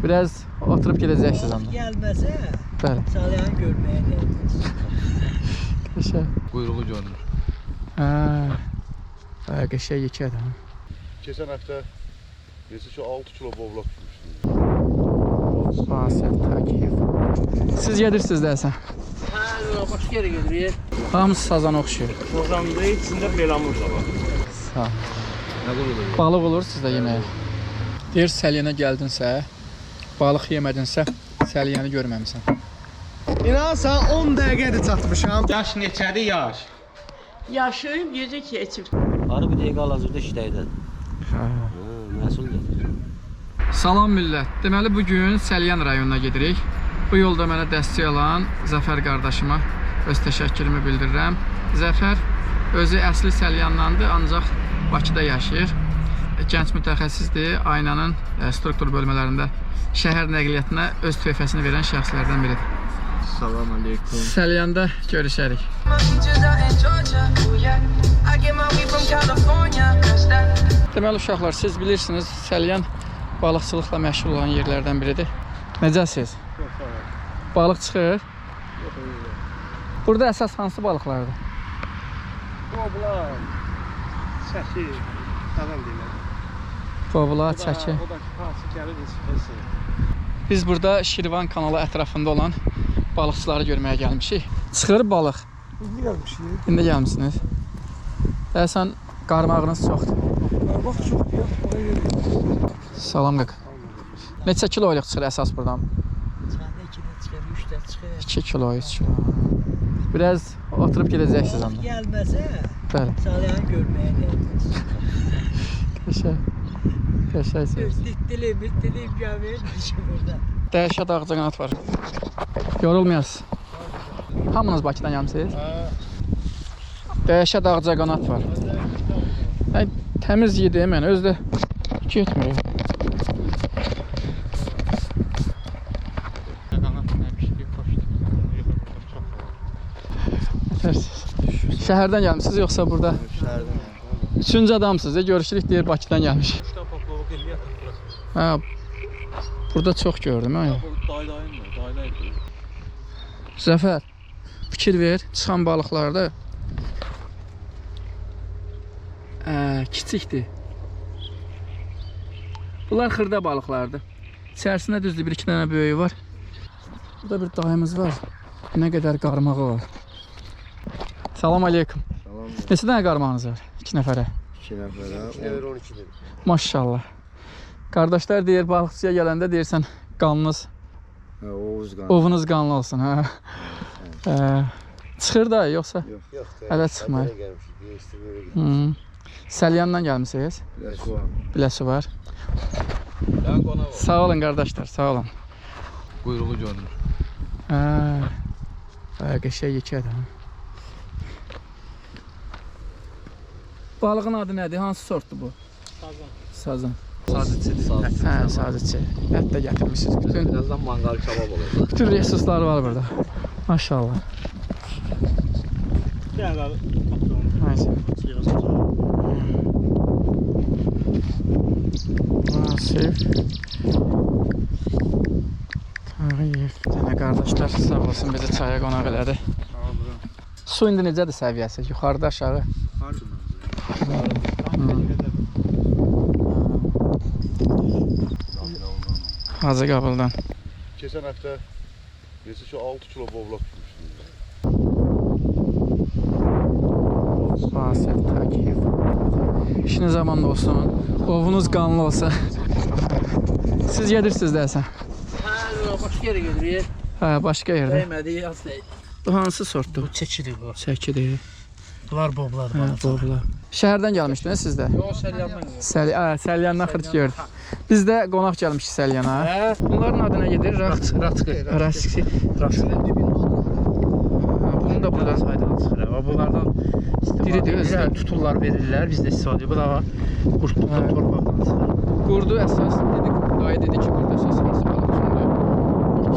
Biraz oturup gedəcəksiniz onda. Gəlməsə, Bəli. Salyanı görməyə gəldiniz. Qəşəng. Quyruğu görünür. Qəşəng yekədir. Keçən həftə neçə ki 6 kilo bovlaq tutmuşdum. Vasif Takiyev. Siz gedirsiniz deyəsən. Hə, başqa yerə gedirik. Hamısı sazana oxşuyur. Programda içində belamur da var. Sağ ol. Nə olur? Balıq olur sizdə yeməyə. Deyir Səliyanə gəldinsə, balıq yemədinsə, Səliyanı görməmisən. İnansan 10 dəqiqədir çatmışam. Yaş neçədir yaş? Yaşayım gecə keçib. Arı bir dəqiqə hal-hazırda işləkdə. Məsul gəlir. Salam millət. Deməli bugün Səlyan rayonuna gedirik. Bu yolda mənə dəstək olan Zəfər qardaşıma öz təşəkkürümü bildirirəm. Zəfər özü əsli Səlyandandır, ancaq Bakıda yaşayır. Gənc mütəxəssisdir. Aynanın struktur bölmələrində şəhər nəqliyyatına öz töhfəsini verən şəxslərdən biridir. Salam aleykum. Səlyanda görüşərik. Deməli uşaqlar, siz bilirsiniz, Səlyan balıqçılıqla məşğul olan yerlərdən biridir. Necəsiz? Balıq çıxır? Burada əsas hansı balıqlardır? Qoblar, çəki, falan deyirlər. Qoblar, çəki. O da hansı gəlir insifəsi. Biz burada Şirvan kanalı ətrafında olan balıqçıları görməyə gəlmişik. Çıxır balıq. İndi gəlmişik. İndi gəlmişsiniz. Deyəsən qarmağınız çoxdur. Qarmaq çoxdur ya, oraya yürüyün. Salam qaq. Neçə kiloyluq çıxır əsas buradan? Çıxanda 2 də çıxır, 3 də çıxır. 2 kilo, 3 kilo. Biraz oturup gedəcəksiniz onda. Gəlməsə, Bəli. Salyanı görməyə gəldiniz. Qəşəng. Qəşəngsiniz. Ditdilim gəlmir burada. Dəhşət ağcaqanad var. Yorulmayasınız. Hamınız Bakıdan gəlmisiniz? Dəhşət ağcaqanad var. Təmiz yedim, yəni özü də getmir. Şəhərdən gəlmisiniz yoxsa burada? Şəhərdən. Üçüncü adamsınız, görüşürük deyir Bakıdan gəlmiş. Hə, burada çox gördüm. Zəfər, fikir ver, çıxan balıqlarda kiçikdir. Bunlar xırda balıqlardır. İçərisində düzdür, bir-iki dənə böyüyü var. Burada bir dayımız var. Nə qədər qarmağı var. Salam aleykum. Salam. Neçə dənə qarmağınız var? 2 nəfərə. 2 nəfərə. 12-dir. Maşallah. Qardaşlar deyir, balıqçıya gələndə deyirsən, qanınız, ovunuz qanlı olsun. Hə. Çıxır da, yoxsa? Yox. Hələ çıxmayır. Səlyandan gəlmişsiniz? Biləsi var. Sağ olun qardaşlar, sağ olun. Quyruğu görünür. Qəşəng yekədir. Balığın adı nədir? Hansı sortdur bu? Sazan. Sadəcə Hə, sadəcə. Ət də gətirmişsiniz. birazdan manqal kebab olur. Bütün resurslar var burada. Maşallah. Neyse. Vasif Takiyev. Dənə qardaşlar sağ olsun bizi çaya qonaq elədi. Su indi necədir səviyyəsi? Yuxarıda, aşağı? Hacı Qabıldan. Keçən həftə neçə ki 6 kilo bovlaq tutmuşdum. Vasif Takiyev. İşiniz zamanlı olsun. Ovunuz qanlı olsun. Siz gedirsiniz deyəsən. Hə, başqa yerə gedirik. Hə, başqa yerdə. Dəymədi, az deyil. Bu hansı sortdur? Çəkidir bu. Çəkidir. Bunlar bobladır. Hə, bobla. Şəhərdən gəlmişdiniz siz də? Yox, Salyandan gəlir. Səlyandan xırç gördük. Biz də qonaq gəlmişik Səlyana. Bunların adı nə gedir? Raxçı. Bunu da burada Saydan çıxır. Bunlardan diridir özü. tuturlar verirlər, biz də istifadə edirik. Bu da qurtluqdan torpaqdan çıxır. Qurdu əsas dedik. Dayı dedi ki, qurdu əsas hansı balıq üçündür?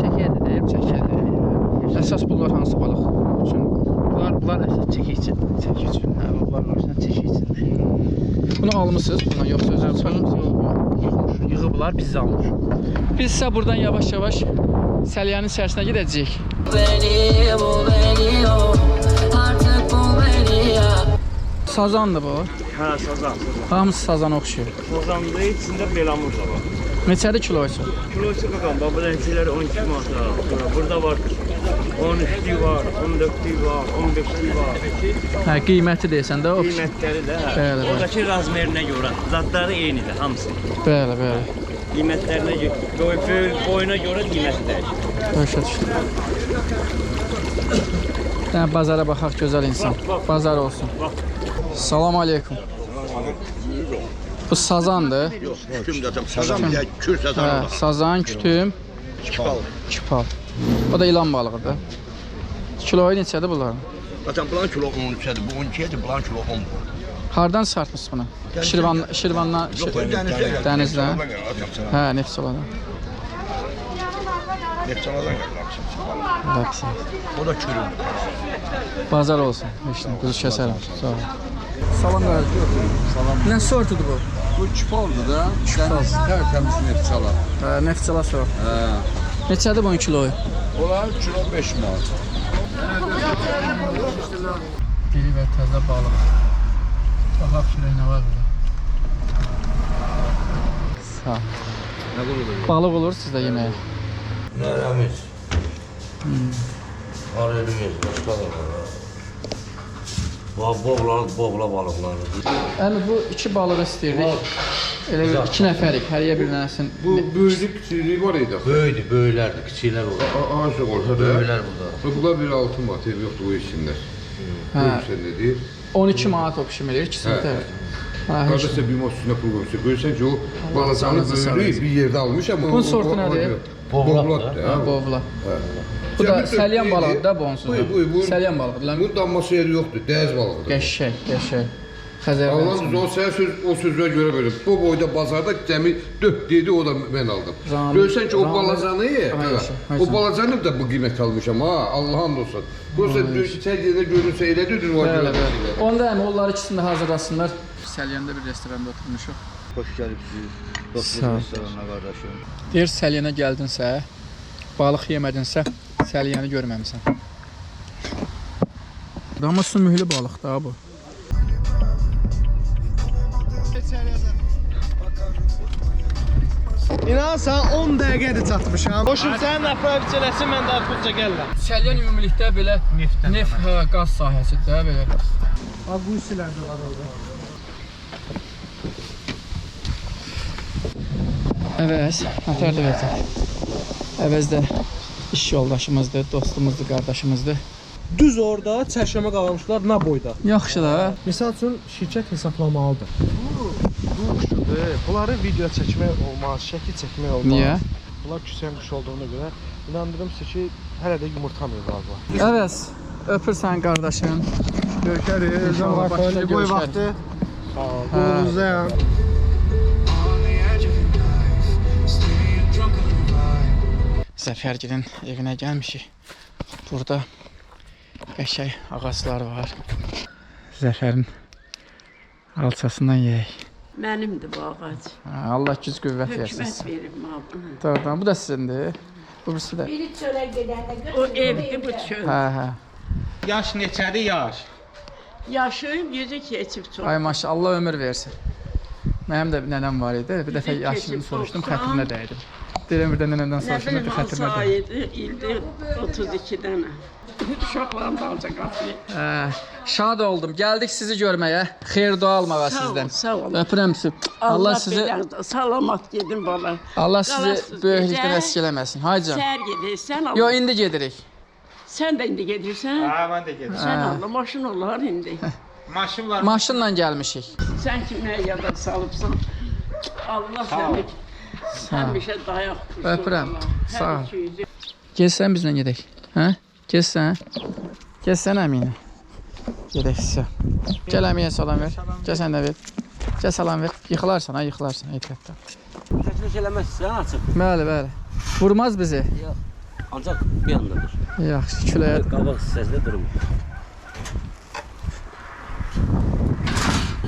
Çəkədir, deyib çəkədir. Əsas bunlar hansı balıq üçün? Bunlar əsas çəki üçün. Çəki üçün. Hə, bunlar qarşısında çəki üçün. Bunu almısınız bundan yoxsa özünüz çıxarmısınız? Yığıblar, biz də almışıq. Biz ise buradan yavaş-yavaş Səlyanın içərisinə gedəcəyik. Sazandır bu. Hə, sazan. Hamısı sazana oxşuyur. Sazandır, içində belamur da var. Neçədir kilosu? Kilosu qaqam, bu renklər 12 manata. Burada var 13'lü var, 14'lü var, 15'lü var. Hə, qiyməti deyəsən də o. Qiymətləri də hə. Bəli, bəli. Oradakı razmerinə görə, zatları eynidir hamısı. Bəli, bəli. Qiymətlərinə görə, boyuna görə qiyməti dəyişir. Başa düşdüm. Yəni bazara baxaq, gözəl insan. Bazar olsun. Salam aleykum. Bu sazandır. Kütüm dedim, sazan bir de kür sazan Hə, var. sazan, kütüm, Çıpal. kipal. O da ilan balığıdır. Kiloyu neçədir bunların? Zaten bulan kilo 13'ydi, bu 12'ydi, bulan kilo 10. Hardan sartmışsınız bunu? Şirvandan, Yok, denizden. Denizden. Hə, Neftçaladan. Nefçaladan geldi akşam. Baksın. O da kürüm. Bazar olsun. İşte kuzu keserim. Sağ ol. Salam qardaşım. Salam. Nə sortudur bu? Bu çipaldır da. Dəniz tərtəmiz nefçala. Hə, Neftçala sort. Neçədir bunun kiloyu? Onlar kilo 5 manat. Diri və təzə balıq. Baxaq şuraya nə var burada. Sağ ol. Nə olur? Balıq olur sizdə yeməyə. Nərəmiz. Arelimiz, başqa da var. Boğla balıqlarıdır. Əmi bu iki balıq istəyirdik. Elə bir iki nəfərik. Həriyə bir dənəsin. Bu böyüklük küçüklüyü var idi. Böyüdür, böyüklərdir, kiçiklər olur. Aşıq olsa da. Böyüklər burada. Bunlar bir 6 manat, ev yoxdur o içində. Hə. Görürsən nə deyir? 12 manat o pişim edir ikisini də. Hə, heç. Qardaşlar bir mos üstünə pul qoymuşsa. Görürsən ki o balacanı böyürü bir yerdə almış ama. Bunun sortu nədir? Boğlatdır. Ha, boğula. Bu da səlyan balığıdır da bu onsuz. Bu. Səlyan balığıdır. Lan Bunun damması yeri yoxdur, dəniz balığıdır. qəşəng, qəşəng. Xəzərdən. Allah'ın o sen o sözüne göre böyle. Bu boyda bazarda cəmi 4 dedi o da ben aldım. Görürsən ki o balacanı, o balacanı da bu qiymət almışam ha. Allah'ın olsun. Yoksa sen yerine görürsə elədir o Bəli, görə. bəli. Onda əmi onlar ikisini də hazırlasınlar. Səlyanda bir restoranda oturmuşuq. Hoş gəlibsiniz. Sağ ol. Restoranına qardaşım. Deyir Səlyana gəldinsə, balıq yemədinsə, Səlyanı görməmisən. Amma sümüklü balıq da bu. İnan sən 10 dəqiqədir çatmışam. Qoşum sənin əpravit eləsin, mən də arxutca gəlirəm. Səlyan ümumilikdə belə neft, qaz sahəsidir də belə. Ha bu silərdə var orada. Əvəz, nətərdə verəcək? Əvəz də iş yoldaşımızdır, dostumuzdur, qardaşımızdır. Düz orada çərşəmə qalamışlar nə boyda. Yaxşı da. Misal üçün şirkət hesablamalıdır. Bu quşudur. Bunları video çəkmək olmaz, şəkil çəkmək olmaz. Niyə? Bunlar küsən quş olduğuna görə inandırım sizi ki, hələ də yumurtamayıblar bu. Əvəz, öpürsən qardaşın. Görüşərik. İnşallah Bakıda Qoy görüşərik. vaxtı. Sağ ol. Qulunuzdayam. Zəfərgilin evinə gəlmişik. Burada qəşəng ağaclar var. Zəfərin alçasından yeyək. Mənimdir bu ağac. Allah güc qüvvət versin. Hökmət verim abi. Doğrudan bu da sizindir. Bu birisi də. Biri çölə gedəndə O evdir, bu çöl. Hə, hə. Yaş neçədir yaş? Yaşayıb yüzü keçib çox. Ay maşallah Allah ömür versin. Mənim də nənəm var idi. Bir dəfə Bizi yaşını keçib soruşdum, oxuyan. xətrinə dəydim. Deyirəm bir də nənəmdən Nə soruşdum, bilim, xətrinə hansı dəydim. ayıdır, ildir 32 dənə. Uşaqlarım da alacaq qapıyı. Şad oldum. Gəldik sizi görməyə. Xeyir dua almağa Sağ ol, sizdən. sağ ol. Öpürəm sizi. Allah sizi belə salamat gedin bala. Allah sizi Qalasınız böyüklükdən gecə. əskik eləməsin. Haycan. Səhər gedirsən, Yo Allah. indi gedirik. Sən də indi gedirsən. Mən də gedirəm. Sən Allah, maşın olar indi. Maşın var. Maşınla gəlmişik. Sən kimə yada salıbsan. Allah səni həmişə dayaq tutsun. Öpürəm. bala. Sağ ol. Hər iki yüzü. Gəlsən bizlə gedək. Hə? Gəlsən. Gəlsən Əminə. Gedək sizə. Gəl Əminə salam ver. Gəl sən də ver. Gəl salam ver. Yıxılarsan, ha, yıxılarsan ehtiyatla. Təklif eləməzsən, açıq. Bəli, bəli. Vurmaz bizi. Ancaq bir yandadır. Yaxşı, küləyə. Qabaq hissəsində durmur.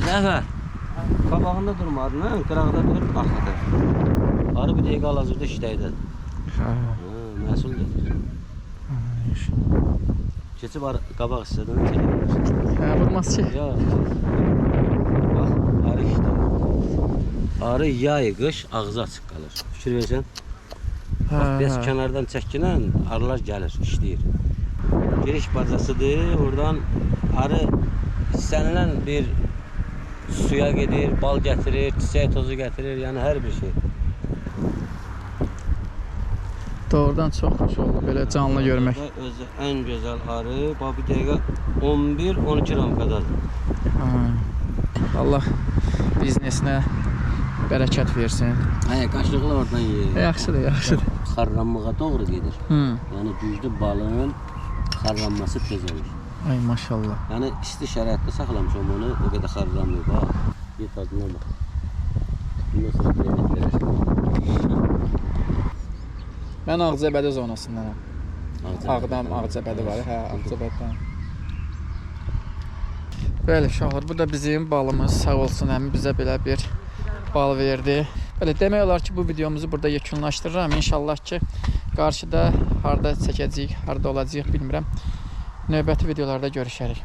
Zəfər. Qabağında durma arının, qıraqda dur, arxada. Arı bir dəqiqə hal-hazırda işləkdədir. Məhsul gedir. Keçib qabaq hissədən çəkə bilirsən. Vurmaz ki. Yox. Bax, arı işləyir. Arı yay, qış ağzı açıq qalır. Fikir versən. Bax, biz kənardan çəkinən arılar gəlir, işləyir. Giriş bacasıdır, oradan arı istənilən bir suya gedir, bal gətirir, çiçək tozu gətirir, yəni hər bir şey. Doğrudan çox xoş oldu belə canlı görmək. Özü ən gözəl arı, bax bir dəqiqə 11-12 ramkadadır. Allah biznesinə bərəkət versin. Qaşlıqla oradan yeyir. Yaxşıdır, yaxşıdır. Xarlanmağa doğru gedir. Yəni güclü balın xarlanması tez olur. Ay maşallah. Yəni isti şəraitdə saxlamışam onu, o qədər xarlanmıyor. Bax, bir tadına bax. Bundan sonra lezzetlər. Mən Ağcabədi zonasındanam. Ağdam, Ağcabədi var. Hə, Ağcabəddən. Bəli, uşaqlar, bu da bizim balımız. Sağ olsun, əmi bizə belə bir bal verdi. Bəli, demək olar ki, bu videomuzu burada yekunlaşdırıram. İnşallah ki, qarşıda harda çəkəcəyik, harda olacağıq bilmirəm. Növbəti videolarda görüşərik.